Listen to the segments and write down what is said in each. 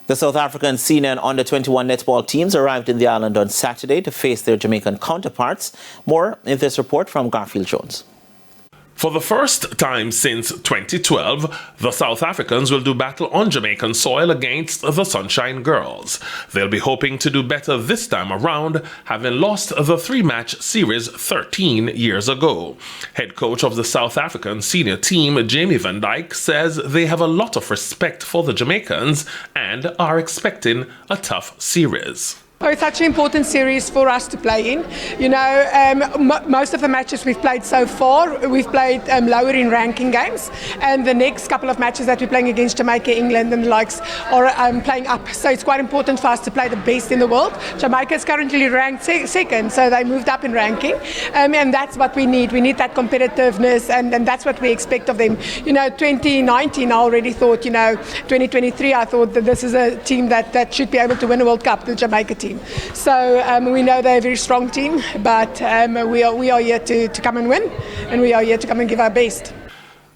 The South African senior and under-21 netball teams arrived in the island on Saturday to face their Jamaican counterparts. More in this report from Garfield Jones. For the first time since 2012, the South Africans will do battle on Jamaican soil against the Sunshine Girls. They'll be hoping to do better this time around, having lost the three-match series 13 years ago. Head coach of the South African senior team, Jamie Van Dyke, says they have a lot of respect for the Jamaicans and are expecting a tough series. Oh, it's such an important series for us to play in. You know, most of the matches we've played so far, we've played lower in ranking games, and the next couple of matches that we're playing against Jamaica, England and the likes are playing up. So it's quite important for us to play the best in the world. Jamaica is currently ranked second, so they moved up in ranking, and that's what we need. We need that competitiveness, and that's what we expect of them. You know, 2019 I already thought, 2023 I thought that this is a team that should be able to win a World Cup, the Jamaica team. So we know they're a very strong team, but we are here to come and win, and we are here to come and give our best.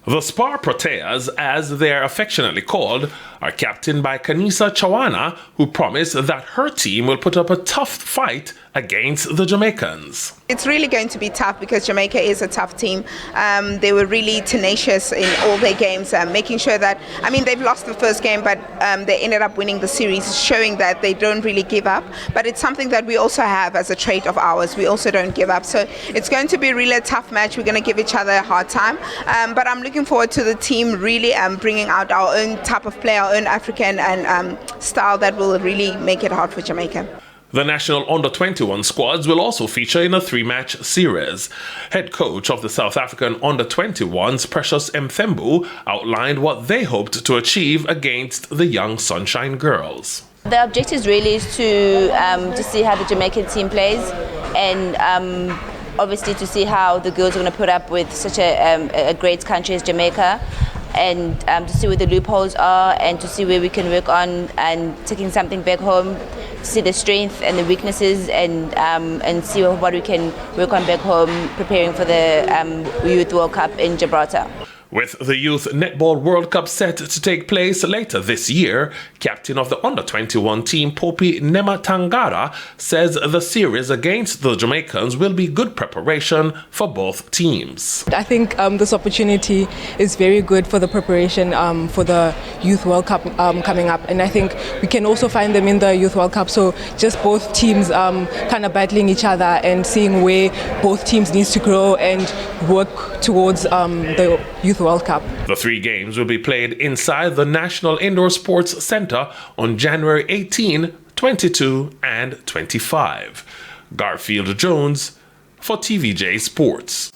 The Spar Proteas, as they are affectionately called, are captained by Kanisa Chawana, who promised that her team will put up a tough fight against the Jamaicans. It's really going to be tough because Jamaica is a tough team. They were really tenacious in all their games, making sure that, they've lost the first game, but they ended up winning the series, showing that they don't really give up. But it's something that we also have as a trait of ours. We also don't give up. So it's going to be really a tough match. We're going to give each other a hard time. But I'm looking forward to the team really bringing out our own type of play, our own African and style that will really make it hard for Jamaica. The national under-21 squads will also feature in a three-match series. Head coach of the South African under-21s, Precious Mthembu, outlined what they hoped to achieve against the young Sunshine Girls. The objective really is to see how the Jamaican team plays, and obviously to see how the girls are going to put up with such a great country as Jamaica, and to see where the loopholes are and to see where we can work on and taking something back home, to see the strength and the weaknesses, and see what we can work on back home, preparing for the Youth World Cup in Gibraltar. With the Youth Netball World Cup set to take place later this year, captain of the under-21 team, Popi Nematangara, says the series against the Jamaicans will be good preparation for both teams. I think this opportunity is very good for the preparation for the Youth World Cup coming up, and I think we can also find them in the Youth World Cup, so just both teams kind of battling each other and seeing where both teams need to grow and work towards the Youth World Cup. The three games will be played inside the National Indoor Sports Centre on January 18, 22 and 25. Garfield Jones for TVJ Sports.